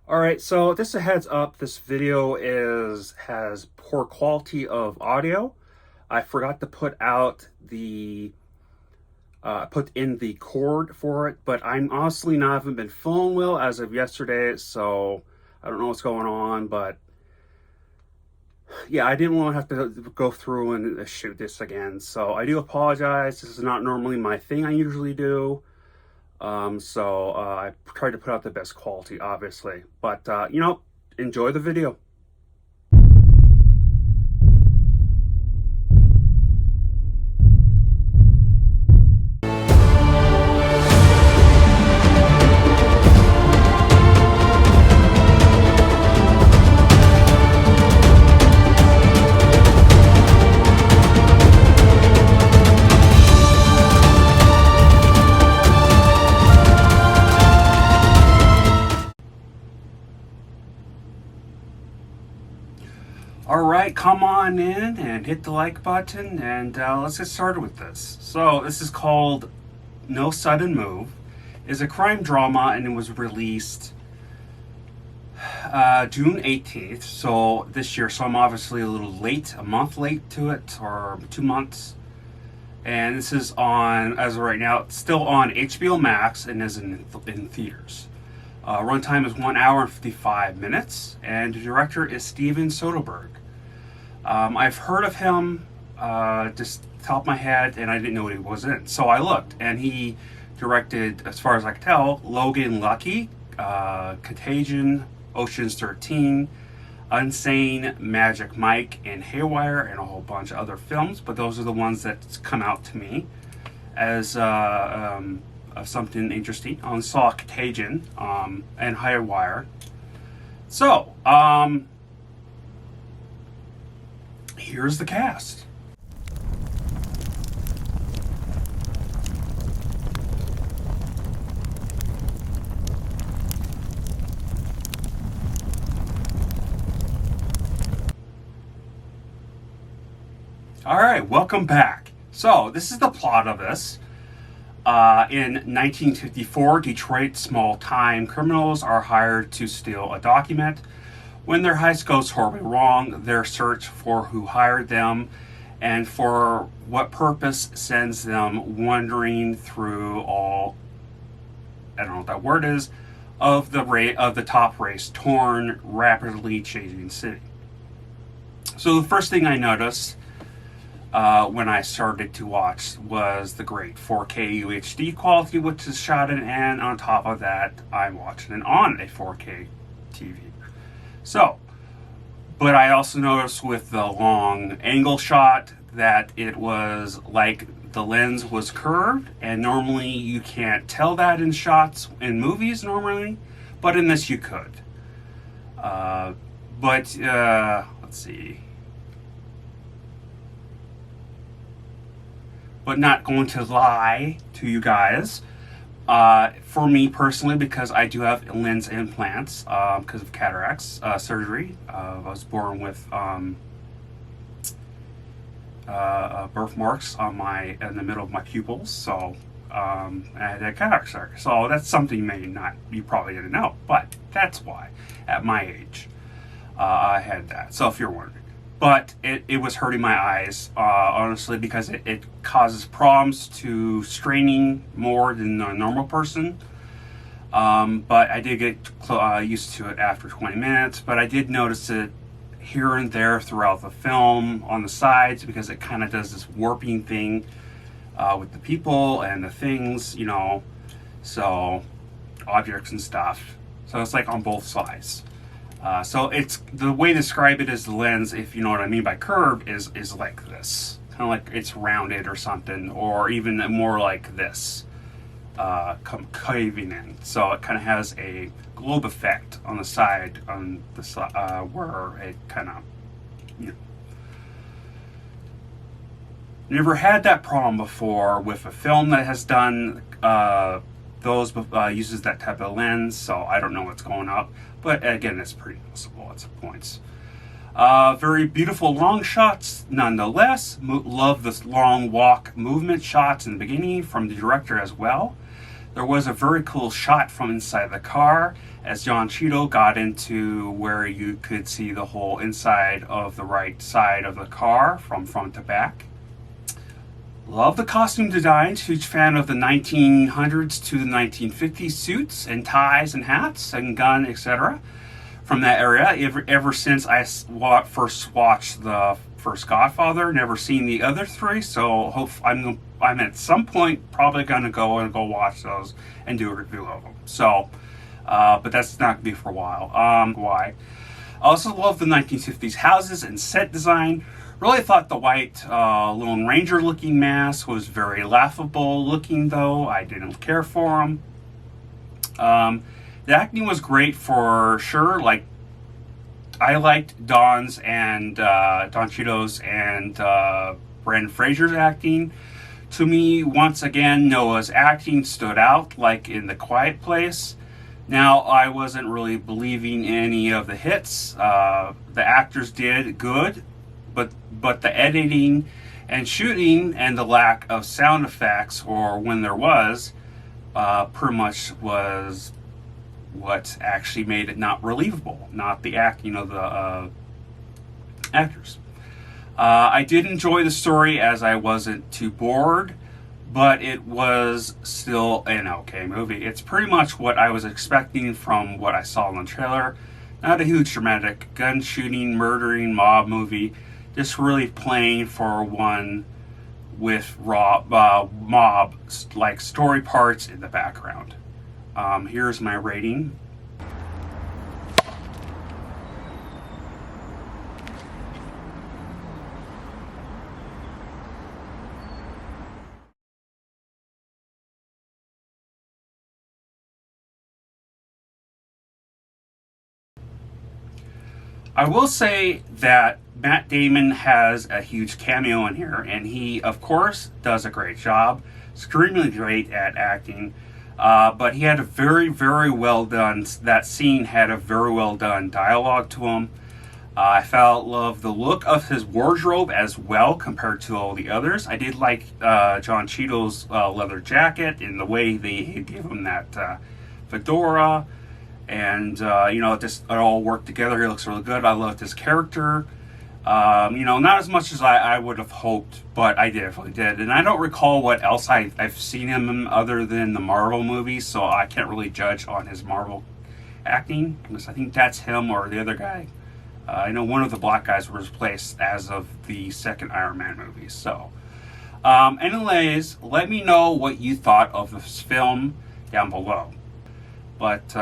Alright, so just a heads up, this video has poor quality of audio. I forgot to put in the cord for it, but I'm honestly haven't been feeling well as of yesterday, so I don't know what's going on, but yeah, I didn't want to have to go through and shoot this again, so I do apologize. This is not normally my thing I usually do. I tried to put out the best quality, obviously, but enjoy the video. All right, come on in and hit the like button, and let's get started with this. So this is called No Sudden Move. It's a crime drama, and it was released June 18th, so this year. So I'm obviously a little late, a month late to it, or 2 months. And this is on, as of right now, it's still on HBO Max and is in theaters. Runtime is 1 hour and 55 minutes, and the director is Steven Soderbergh. I've heard of him, just top of my head, and I didn't know what he was in. So I looked, and he directed, as far as I can tell, Logan Lucky, Contagion, Ocean's 13, Unsane, Magic Mike, and Haywire, and a whole bunch of other films. But those are the ones that come out to me as of something interesting. I saw Contagion and Haywire. So, here's the cast. All right, welcome back. So, this is the plot of this. In 1954, Detroit small-time criminals are hired to steal a document. When their heist goes horribly wrong, their search for who hired them and for what purpose sends them wandering through all, I don't know what that word is, of the top race-torn, rapidly changing city. So the first thing I noticed when I started to watch was the great 4K UHD quality, which is shot in, and on top of that, I'm watching it on a 4K TV. So, but I also noticed with the long angle shot that it was like the lens was curved, and normally you can't tell that in shots in movies normally, but in this you could. Let's see. But not going to lie to you guys. For me personally, because I do have lens implants because of cataracts surgery. I was born with birthmarks on in the middle of my pupils, so I had cataract surgery. So that's something you probably didn't know, but that's why at my age I had that. So if you're wondering. But it was hurting my eyes, honestly, because it causes problems to straining more than a normal person. But I did get used to it after 20 minutes. But I did notice it here and there throughout the film on the sides, because it kind of does this warping thing with the people and the things, so objects and stuff. So it's like on both sides. So it's the way to describe it is the lens, if you know what I mean by curve, is like this, kind of like it's rounded or something, or even more like this, caving in. So it kind of has a globe effect on the side, where it kind of, Never had that problem before with a film that has done uses that type of lens, so I don't know what's going up. But again, it's pretty noticeable at some points. Very beautiful long shots nonetheless. Love this long walk movement shots in the beginning from the director as well. There was a very cool shot from inside the car as Don Cheadle got into where you could see the whole inside of the right side of the car from front to back. Love the costume designs. Huge fan of the 1900s to the 1950s suits and ties and hats and gun, etc. from that area. Ever since I first watched the first Godfather, never seen the other three, so I'm at some point probably gonna go watch those and do a review of them. So, but that's not gonna be for a while. Why? I also love the 1950s houses and set design. Really thought the white Lone Ranger looking mask was very laughable looking, though. I didn't care for him. The acting was great for sure. Like, I liked Don Cheadle's and Brendan Fraser's acting. To me, once again, Noah's acting stood out, like in The Quiet Place. Now, I wasn't really believing any of the hits. The actors did good, but the editing and shooting and the lack of sound effects, or when there was, pretty much was what actually made it not believable, not the acting of the actors. I did enjoy the story as I wasn't too bored, but it was still an okay movie. It's pretty much what I was expecting from what I saw in the trailer. Not a huge dramatic gun shooting, murdering mob movie. Just really playing for one with mob like story parts in the background. Here's my rating. I will say that Matt Damon has a huge cameo in here, and he, of course, does a great job. Extremely great at acting. But he had a very, very well done, that scene had a very well done dialogue to him. I love the look of his wardrobe as well compared to all the others. I did like Don Cheadle's leather jacket and the way they gave him that fedora. And, it all worked together. He looks really good. I loved his character. Not as much as I would have hoped, but I definitely did. And I don't recall what else I've seen him in other than the Marvel movies, so I can't really judge on his Marvel acting, because I think that's him or the other guy. I know one of the black guys was replaced as of the second Iron Man movie. So, anyways, let me know what you thought of this film down below. But,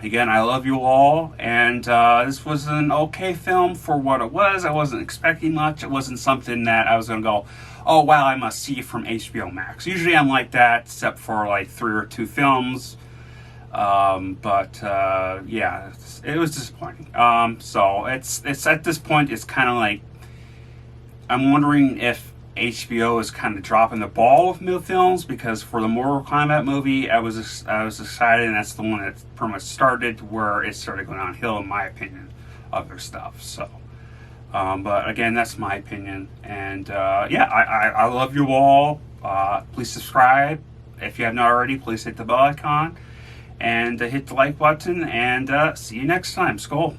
again, I love you all, and this was an okay film for what it was. I wasn't expecting much. It wasn't something that I was going to go, oh, wow, I must see from HBO Max. Usually I'm like that, except for like 3 or 2 films. It was disappointing. So it's at this point, it's kind of like, I'm wondering if HBO is kind of dropping the ball with new films, because for the Mortal Kombat movie, I was excited, and that's the one that pretty much started where it started going downhill, in my opinion, of their stuff. So, but again, that's my opinion, and I love you all. Please subscribe if you have not already. Please hit the bell icon and hit the like button, and see you next time. Skål.